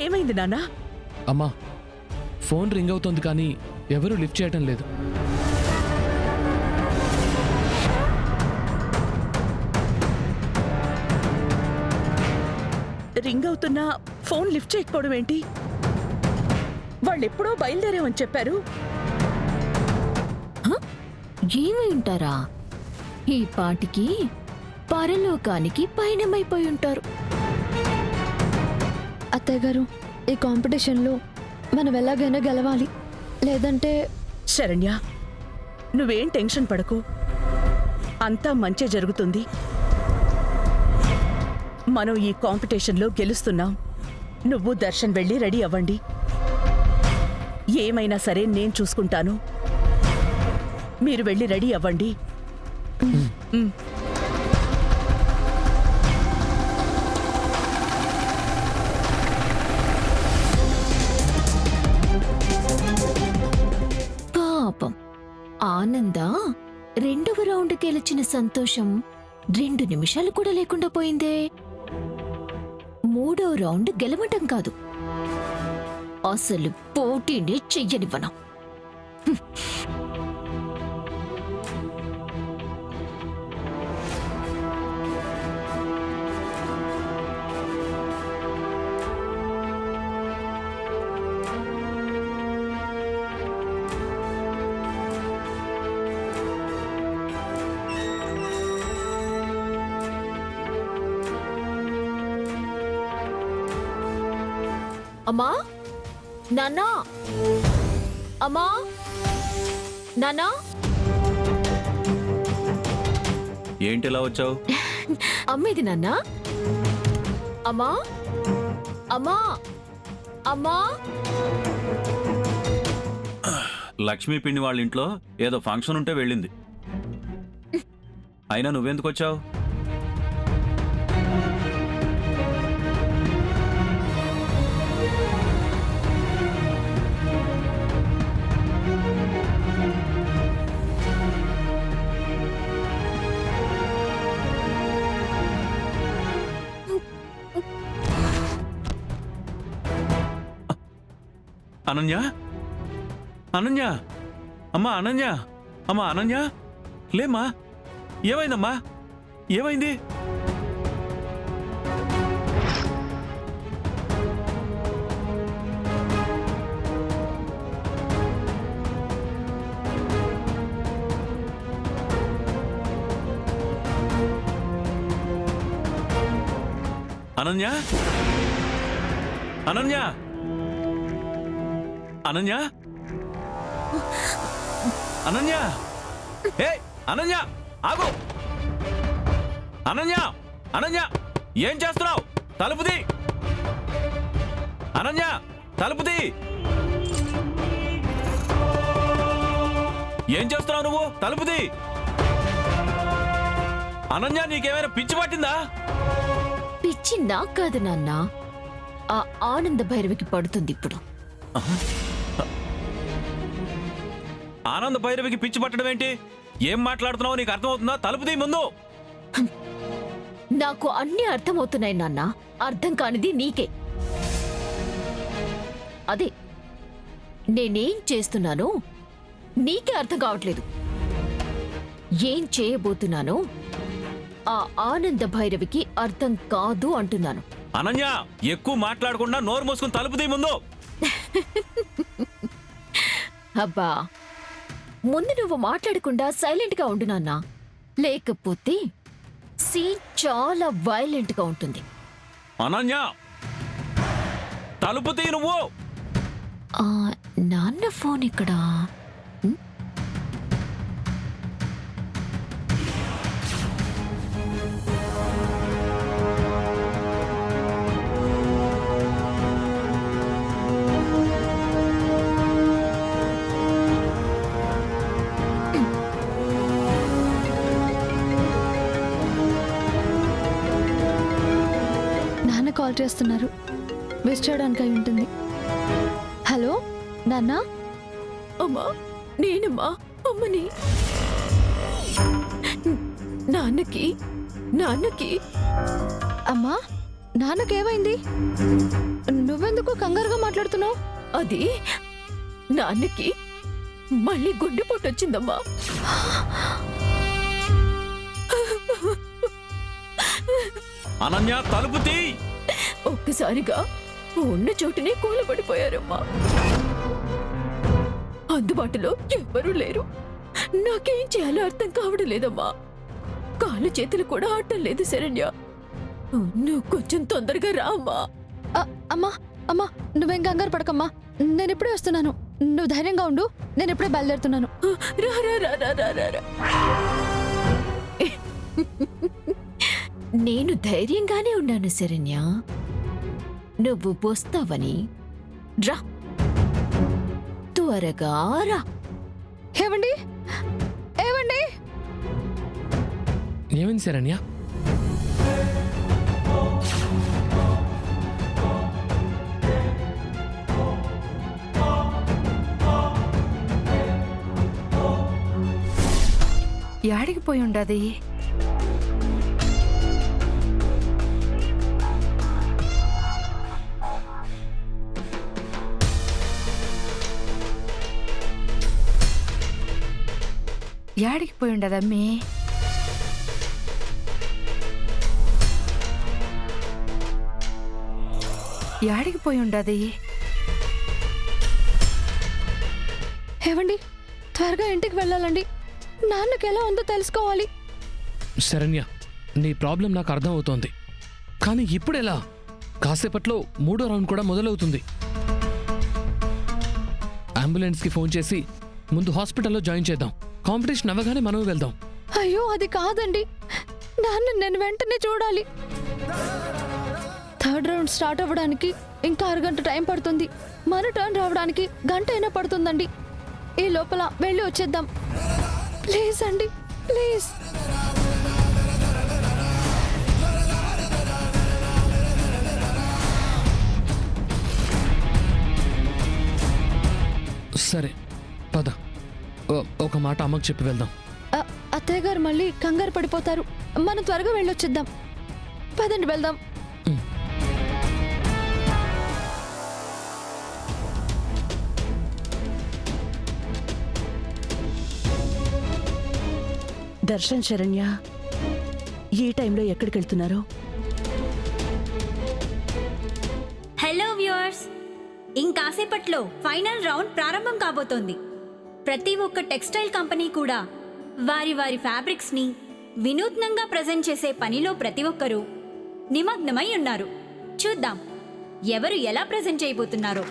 ఏమైంది నాన్నా? అమ్మా, ఫోన్ రింగ్ అవుతోంది కానీ ఎవరూ లిఫ్ట్ చేయటం లేదు. రింగ్ అవుతున్నా ఫోన్ లిఫ్ట్ చేయకపోవడం ఏంటి? వాళ్ళెప్పుడో బయలుదేరామని చెప్పారు. ఏమై ఉంటారా? ఈ పాటికి పరలోకానికి పయనమైపోయి ఉంటారు. అత్తయ్య గారు, ఈ కాంపిటీషన్లో మనం ఎలాగైనా గెలవాలి, లేదంటే... శరణ్య, నువ్వేం టెన్షన్ పడకు, అంతా మంచే జరుగుతుంది. మనం ఈ కాంపిటీషన్లో గెలుస్తున్నాం. నువ్వు దర్శన్ వెళ్ళి రెడీ అవ్వండి. ఏమైనా సరే నేను చూసుకుంటాను. మీరు వెళ్ళి రెడీ అవ్వండి. పాపం ఆనంద రెండవ రౌండ్ గెలిచిన సంతోషం 2 నిమిషాలు కూడా లేకుండా పోయిందే. 3వ రౌండ్ గెలవటం కాదు, అసలు పోటీని చెయ్యనివ్వను. అమ్మా, నాన్నా, అమ్మా, నాన్నా. ఏంటిలా వచ్చావు? అమ్మేది నాన్నా. అమ్మా, అమ్మా, అమ్మా. లక్ష్మీ పిండి వాళ్ళ ఇంట్లో ఏదో ఫంక్షన్ ఉంటే వెళ్ళింది. అయినా నువ్వెందుకు వచ్చావు? అనన్య, అనన్య, అమ్మా అనన్య, అమ్మా అనన్య, లేమ్మా, ఏమైందమ్మా, ఏమైంది? అనన్య, అనన్య, అనన్య, అనన్య, హే అనన్య, ఆగు! అనన్య, అనన్య, ఏం చేస్తున్నావు? తలుపుది! అనన్య, తలుపుది! ఏం చేస్తున్నావు నువ్వు? తలుపుది! అనన్య, నీకేమైనా పిచ్చి పట్టిందా? పిచ్చి నాకు కాదు నాన్న, ఆ ఆనంద భైరవికి పడుతుంది ఇప్పుడు. ఆనంద భైరవికి పిచ్చి పట్టడం ఏంటి? ఏం మాట్లాడుతున్నావు? నీకు అర్థమవుతుందా? తలుపుది ముందు. నాకు అన్ని అర్థమవుతున్నాయి నాన్న, అర్థం కానిది నీకే. అదే నేనేం చేస్తున్నానో నీకే అర్థం కావట్లేదు. ఏం చేయబోతున్నానో ఆ ఆనంద భైరవికి అర్థం కాదు అంటున్నాను. అనన్య, ఎక్కువ మాట్లాడకుండా నోరు మూసుకుని తలుపుది ముందు. అబ్బా, ముందు నువ్వు మాట్లాడకుండా సైలెంట్ గా ఉండు నాన్నా, లేకపోతే సీన్ చాలా వైలెంట్ గా ఉంటుంది. అనన్య, తలుపు తీ నువ్వు. నాన్న ఫోన్ ఇక్కడ. కాల్ చేస్తున్నారు. విష్ చేయడానికి అయి ఉంటుంది. హలో నాన్న. అమ్మా నేనమ్మా అమ్మని. నాన్నకి అమ్మా నాన్నకేమైంది? నువ్వెందుకు కంగారుగా మాట్లాడుతున్నావు? అది నాన్నకి మళ్ళీ గుండెపోటు వచ్చిందమ్మా. అనన్య తలుపు తీ. ఒక్కసారిగా ఉన్న చోటునే కూలబడిపోయారమ్మా. అందుబాటులో ఎవ్వరూ లేరు. నాకేం చేయాలో అర్థం కావడం లేదమ్మా. కాళ్ళు చేతులు కూడా ఆడటం లేదు శరణ్య. నువ్వు కొంచెం తొందరగా రా అమ్మా. అమ్మా అమ్మా నువ్వేం కంగారు పడకమ్మా. నేను ఇప్పుడే వస్తున్నాను. నువ్వు ధైర్యంగా ఉండు. నేను ఇప్పుడే బయలుదేరుతున్నాను. రా రా రా రా రా రా రా. నేను ధైర్యంగానే ఉన్నాను శరణ్య. నువ్వు వస్తావని రా, త్వరగా రా. ఏవండి ఏవండి ఏమైంది శరణ్య? యాడికి పోయి ఉండది? యాడికి పోయి ఉండదమ్మి? యాడికి పోయి ఉండది? ఏవండి త్వరగా ఇంటికి వెళ్ళాలండి. నాన్నకి ఎలా ఉందో తెలుసుకోవాలి. శరణ్య, నీ ప్రాబ్లం నాకు అర్థం అవుతోంది. కానీ ఇప్పుడెలా? కాసేపట్లో 3వ రౌండ్ కూడా మొదలవుతుంది. అంబులెన్స్కి ఫోన్ చేసి ముందు హాస్పిటల్లో జాయిన్ చేద్దాం. కాంపిటీషన్ అవ్వగానే మనం వెళ్దాం. అయ్యో అది కాదండి. నాన్న నేను వెంటనే చూడాలి. 3rd రౌండ్ స్టార్ట్ అవ్వడానికి ఇంకా అరగంట టైం పడుతుంది. మన టర్న్ రావడానికి గంట అయినా పడుతుందండి. ఈ లోపల వెళ్ళి వచ్చేద్దాం. ప్లీజ్ అండి, ప్లీజ్. సరే పద. ఒక మాట అమ్మకు చెప్పి వెళ్దాం. అత్తయ్య గారు మళ్ళీ కంగారు పడిపోతారు. మనం త్వరగా వెళ్ళొచ్చేద్దాం. పదండి వెళ్దాం. దర్శన్, శరణ్య ఈ టైంలో ఎక్కడికి వెళ్తున్నారు? హలో వ్యూవర్స్, ఇంకాసేపట్లో ఫైనల్ రౌండ్ ప్రారంభం కాబోతోంది. ప్రతి ఒక్క టెక్స్టైల్ కంపెనీ కూడా వారి వారి ఫ్యాబ్రిక్స్ని వినూత్నంగా ప్రజెంట్ చేసే పనిలో ప్రతి ఒక్కరూ నిమగ్నమై ఉన్నారు. చూద్దాం ఎవరు ఎలా ప్రజెంట్ చేయబోతున్నారో.